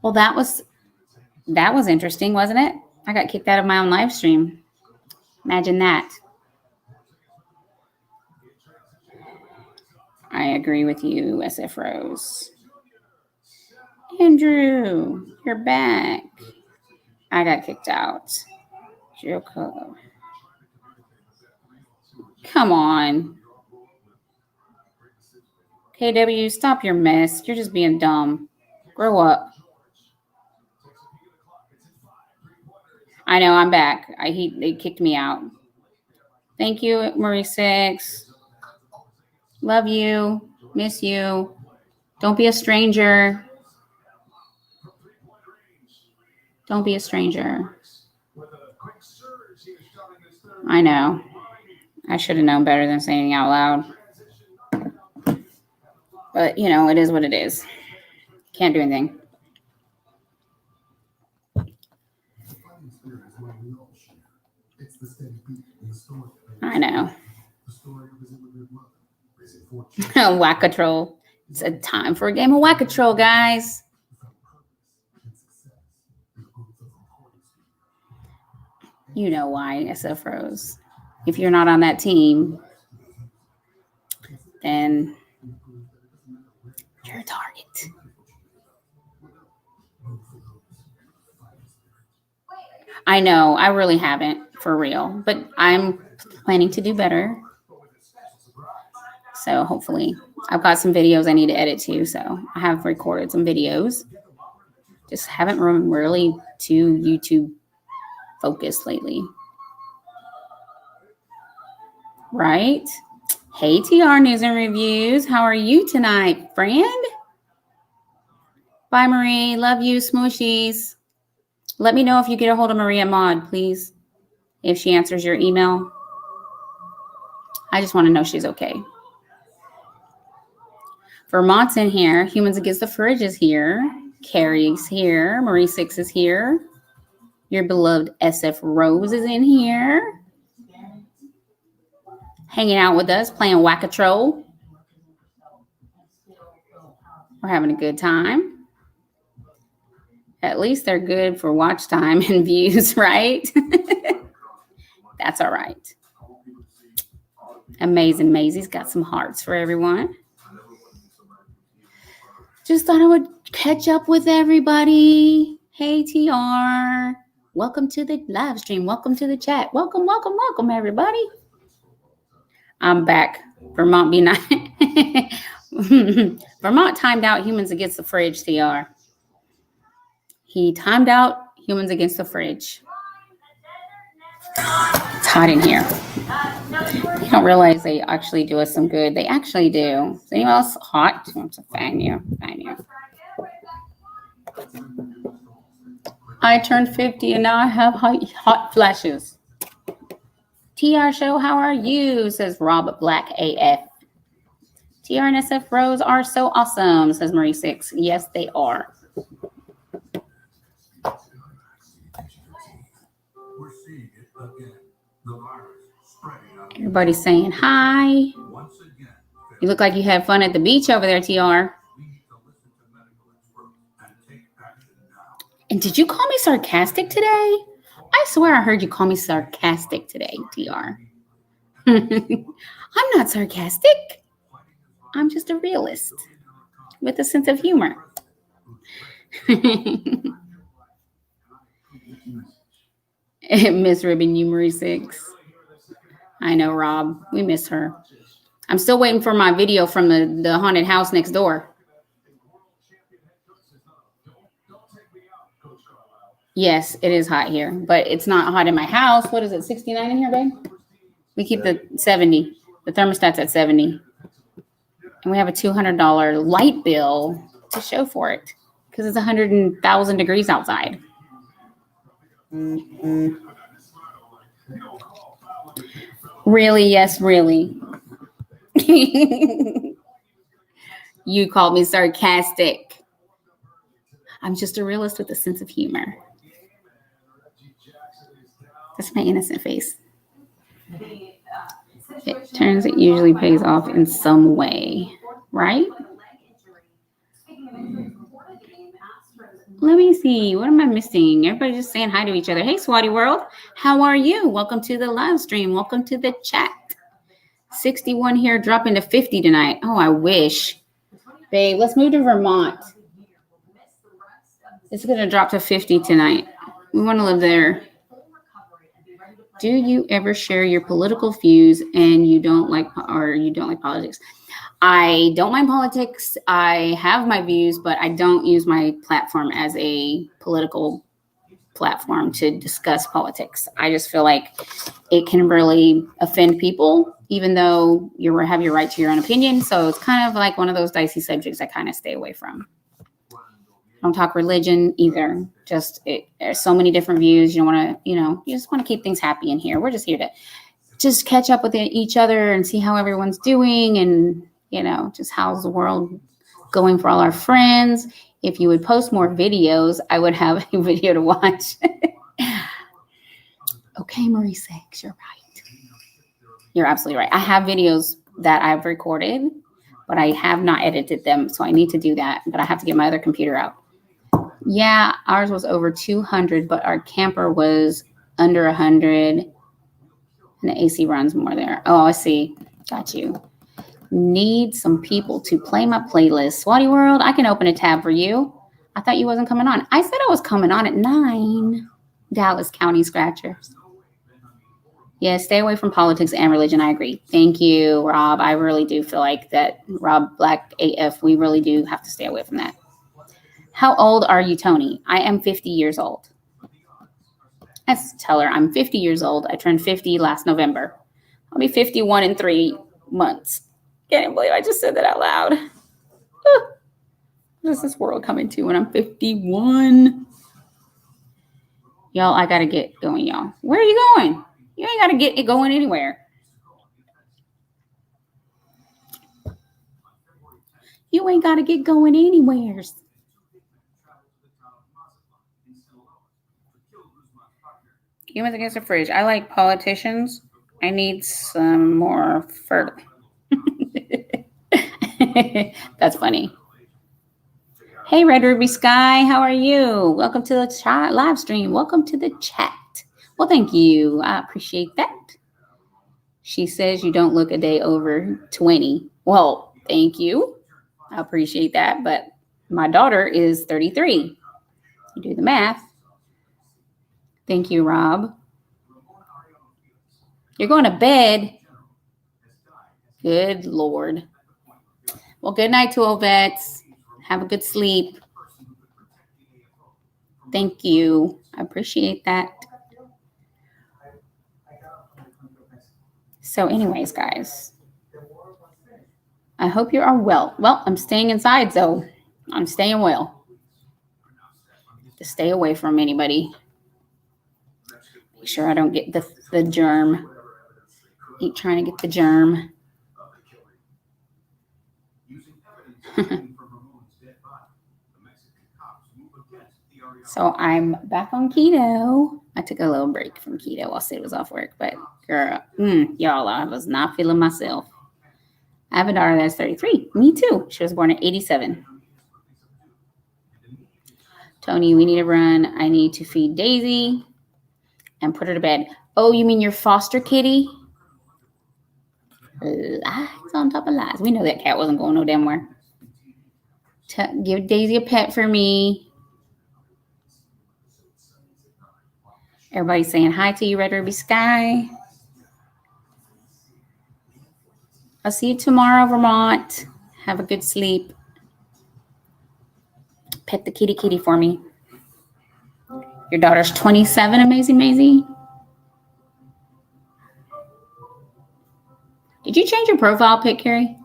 Well, that was interesting, wasn't it? I got kicked out of my own live stream. Imagine that. I agree with you, SF Rose. Andrew, you're back. I got kicked out. Joko. Come on. KW, stop your mess. You're just being dumb. Grow up. I know, I'm back. They kicked me out. Thank you, Marie Six. Love you. Miss you. Don't be a stranger. Don't be a stranger. I know. I should have known better than saying it out loud. But, you know, it is what it is. Can't do anything. I know. Whack-a-troll. It's a time for a game of Whack-a-troll, guys. You know why, SF Rose. If you're not on that team, then you're a target. I know, I really haven't, for real. But I'm planning to do better. So hopefully, I've got some videos I need to edit too. So I have recorded some videos. Just haven't been really too YouTube focused lately. Right? Hey, TR News and Reviews. How are you tonight, friend? Bye, Marie. Love you, smooshies. Let me know if you get a hold of Maria Maud, please. If she answers your email. I just want to know she's okay. Vermont's in here. Humans Against the Fridge is here. Carrie's here. Marie Six is here. Your beloved SF Rose is in here. Hanging out with us, playing Whack-a-Troll. We're having a good time. At least they're good for watch time and views, right? That's all right. Amazing Maisie's got some hearts for everyone. Just thought I would catch up with everybody. Hey, TR. Welcome to the live stream. Welcome to the chat. Welcome, welcome, welcome, everybody. I'm back. Vermont be nice. Vermont timed out Humans Against the Fridge, TR. He timed out Humans Against the Fridge. It's hot in here. You don't realize they actually do us some good. They actually do. Is anyone else hot? It's a fan you. I turned 50 and now I have hot flashes. TR Show, how are you? Says Rob Black AF. TR and SF Rose are so awesome, says Marie Six. Yes, they are. Everybody's saying hi. You look like you had fun at the beach over there, TR. And did you call me sarcastic today? I swear I heard you call me sarcastic today, TR. I'm not sarcastic. I'm just a realist with a sense of humor. Miss Ribbon, you Marie Six. I know, Rob. We miss her. I'm still waiting for my video from the haunted house next door. Yes, it is hot here, but it's not hot in my house. What is it, 69 in here, babe? We keep the 70. The thermostat's at 70. And we have a $200 light bill to show for it because it's 100,000 degrees outside. Mm-hmm. Really? Yes, really. You called me sarcastic. I'm just a realist with a sense of humor. That's my innocent face. It usually pays off in some way, right? let me see. What am I missing? Everybody just saying hi to each other. Hey, Swati World. How are you? Welcome to the live stream. Welcome to the chat. 61 here, dropping to 50 tonight. Oh, I wish. Babe, let's move to Vermont. It's going to drop to 50 tonight. We want to live there. Do you ever share your political views and you don't like politics? I don't mind politics. I have my views, but I don't use my platform as a political platform to discuss politics. I just feel like it can really offend people, even though you have your right to your own opinion. So it's kind of like one of those dicey subjects I kind of stay away from. Don't talk religion either. There's so many different views. You don't want to, you just want to keep things happy in here. We're just here to just catch up with each other and see how everyone's doing and, just how's the world going for all our friends. If you would post more videos, I would have a video to watch. Okay, Marie Six, you're right. You're absolutely right. I have videos that I've recorded, but I have not edited them. So I need to do that, but I have to get my other computer out. Yeah, ours was over 200, but our camper was under 100 and the AC runs more there. Oh, I see. Got you. Need some people to play my playlist. Swati World, I can open a tab for you. I thought you wasn't coming on. I said I was coming on at 9. Dallas County Scratchers. Yeah, stay away from politics and religion. I agree. Thank you, Rob. I really do feel like that. Rob Black AF, we really do have to stay away from that. How old are you, Tony? I am 50 years old. Let's tell her I'm 50 years old. I turned 50 last November. I'll be 51 in 3 months. Can't believe I just said that out loud. What is this world coming to when I'm 51? Y'all, I got to get going, y'all. Where are you going? You ain't got to get it going anywhere. You ain't got to get going anywhere. Humans against the fridge. I like politicians. I need some more fertile. That's funny. Hey, Red Ruby Sky, how are you? Welcome to the chat live stream. Welcome to the chat. Well, thank you. I appreciate that. She says you don't look a day over 20. Well, thank you. I appreciate that. But my daughter is 33. You do the math. Thank you, Rob. You're going to bed. Good Lord. Well, good night to all vets. Have a good sleep. Thank you. I appreciate that. So anyways, guys, I hope you are well. Well, I'm staying inside, so I'm staying well. To stay away from anybody. Make sure I don't get the germ. Ain't trying to get the germ. So I'm back on keto. I took a little break from keto while Sid was off work, but girl, y'all, I was not feeling myself. I have a daughter that's 33. Me too. She was born in 87. Tony, we need to run. I need to feed Daisy and put her to bed. Oh, you mean your foster kitty? Lies on top of lies. We know that cat wasn't going no damn where. Give Daisy a pet for me. Everybody's saying hi to you, Red Ruby Sky. I'll see you tomorrow, Vermont. Have a good sleep. Pet the kitty for me. Your daughter's 27, Amazing Maisie. Did you change your profile pic, Carrie?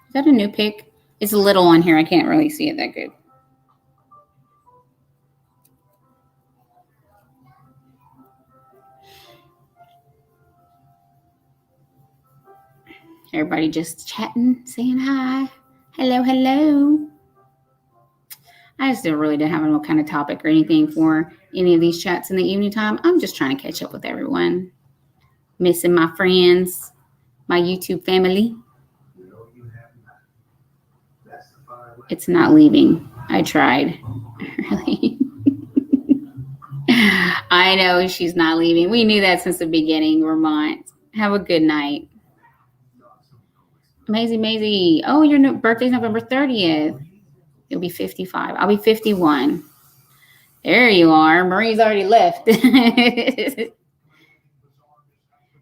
Is that a new pic? It's a little on here. I can't really see it that good. Everybody just chatting, saying hi. Hello, hello. I just really didn't have no kind of topic or anything for any of these chats in the evening time. I'm just trying to catch up with everyone. Missing my friends, my YouTube family. It's not leaving. I tried. Really. I know she's not leaving. We knew that since the beginning, Vermont. Have a good night. Maisie. Oh, your birthday's November 30th. You'll be 55. I'll be 51. There you are. Marie's already left.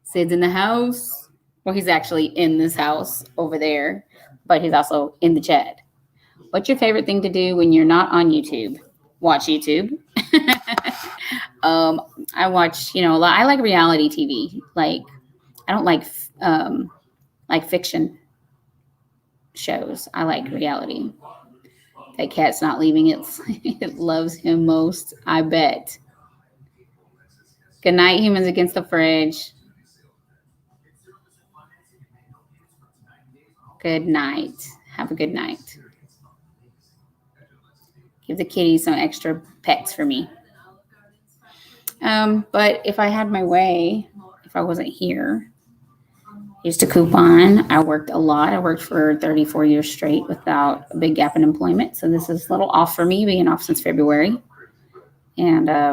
Sid's in the house. Well, he's actually in this house over there, but he's also in the chat. What's your favorite thing to do when you're not on YouTube? Watch YouTube. I watch, a lot. I like reality TV. Like, I don't like fiction shows. I like reality. That cat's not leaving. It loves him most, I bet. Good night, humans against the fridge. Good night. Have a good night. Give the kitty some extra pets for me. But if I had my way, if I wasn't here, used a coupon. I worked a lot. I worked for 34 years straight without a big gap in employment. So this is a little off for me, being off since February. And I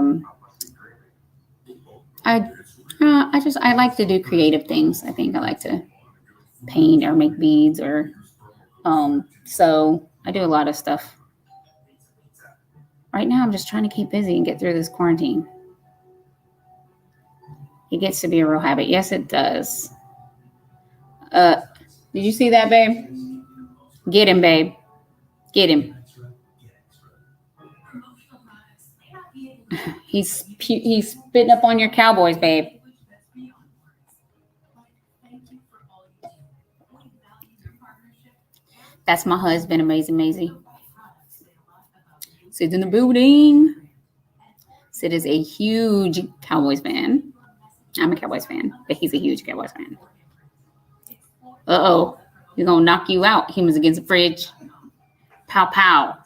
like to do creative things. I think I like to paint or make beads or so I do a lot of stuff. Right now I'm just trying to keep busy and get through this quarantine. It gets to be a real habit. Yes, it does. Did you see that, babe? Get him, babe. Get him. He's spitting up on your Cowboys, babe. That's my husband, Maisie. Sid's in the building. Sid is a huge Cowboys fan. I'm a Cowboys fan, but he's a huge Cowboys fan. Uh-oh. He's going to knock you out. Humans against the fridge. Pow, pow.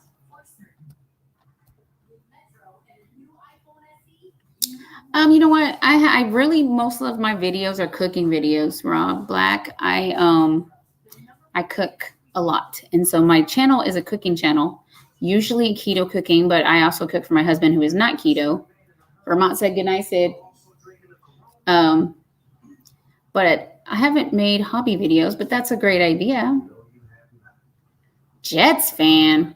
You know what? I really, most of my videos are cooking videos, Rob Black. I cook a lot. And so my channel is a cooking channel, usually keto cooking, but I also cook for my husband who is not keto. Vermont said goodnight, Sid. But I haven't made hobby videos, but that's a great idea. Jets fan.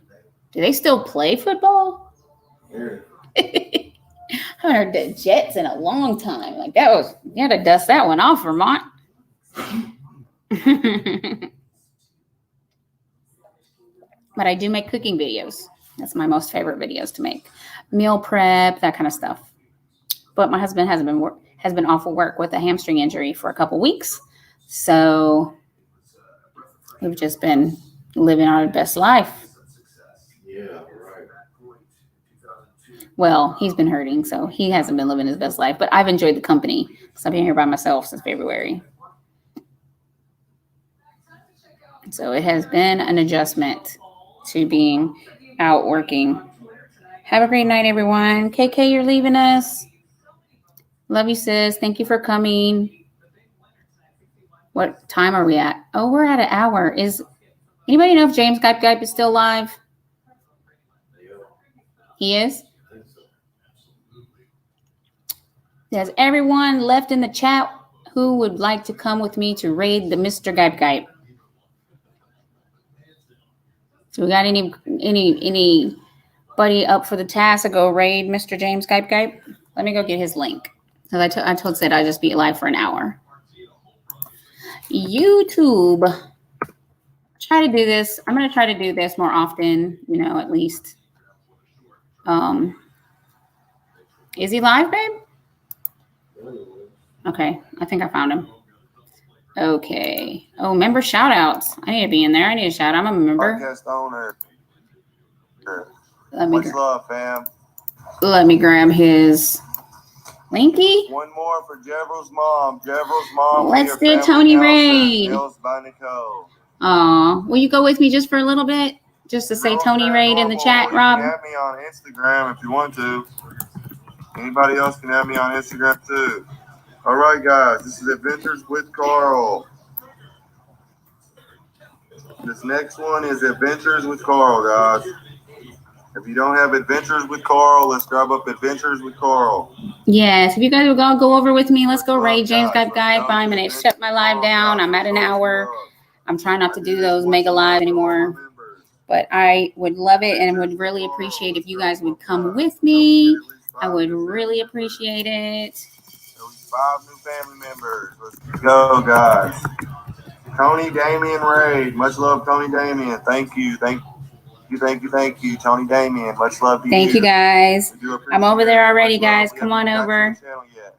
Do they still play football? Yeah. I haven't heard the Jets in a long time. Like you had to dust that one off, Vermont. But I do make cooking videos. That's my most favorite videos to make. Meal prep, that kind of stuff. But my husband has been off of work with a hamstring injury for a couple weeks. So we've just been living our best life. Yeah, right. Well, he's been hurting, so he hasn't been living his best life. But I've enjoyed the company because I've been here by myself since February. So it has been an adjustment to being out working. Have a great night, everyone. KK, you're leaving us. Love you, sis. Thank you for coming. What time are we at? Oh, we're at an hour. Is anybody know if James Gype is still live? He is? Has everyone left in the chat who would like to come with me to raid the Mr. Gype? So we got anybody up for the task to go raid Mr. James Gype? Let me go get his link. Because I told Sid I'd just be live for an hour. YouTube. Try to do this. I'm going to try to do this more often, at least. Is he live, babe? Okay. I think I found him. Okay. Oh, member shout outs. I need to be in there. I need a shout out. I'm a member. Podcast owner. Much love, fam. Let me grab his linky. One more for Jevril's mom. Jevril's mom. Let's do Tony Raid. By Nicole. Aw, will you go with me just for a little bit? Just to say Tony Raid in the chat, Rob? You can add me on Instagram if you want to. Anybody else can add me on Instagram too. All right, guys. This is Adventures with Carl. This next one is Adventures with Carl, guys. If you don't have Adventures with Carl, let's grab up Adventures with Carl. Yes, if you guys would all go over with me, let's go raid James Guy Guy. I'm going to shut my live down. I'm at an hour. I'm trying not to do those mega live anymore. But I would love it and would really appreciate if you guys would come with me. I would really appreciate it. 5 new family members. Let's go, guys. Tony Damien Raid. Much love, Tony Damien. Thank you. Tony Damien. Much love to you. Thank you, guys. We do appreciate I'm over there already, Much love. guys. We Come haven't on got over. to the channel yet.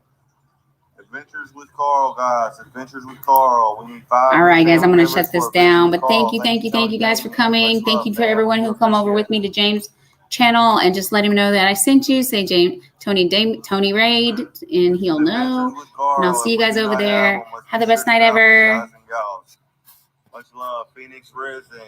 Adventures with Carl, guys. Adventures with Carl. We need 5. All right, guys, I'm going to members shut this for down. Adventures But with thank you Carl. guys for Tony coming. Damien. Thank Much you love, to man. everyone who come over with me to James' channel and just let him know that I sent you. Say Tony Raid, and he'll know. Adventures with Carl. And I'll see you guys If we over do not there. them, let's Have the be best sure night to grab them, ever. guys and gals. Much love, Phoenix Resident.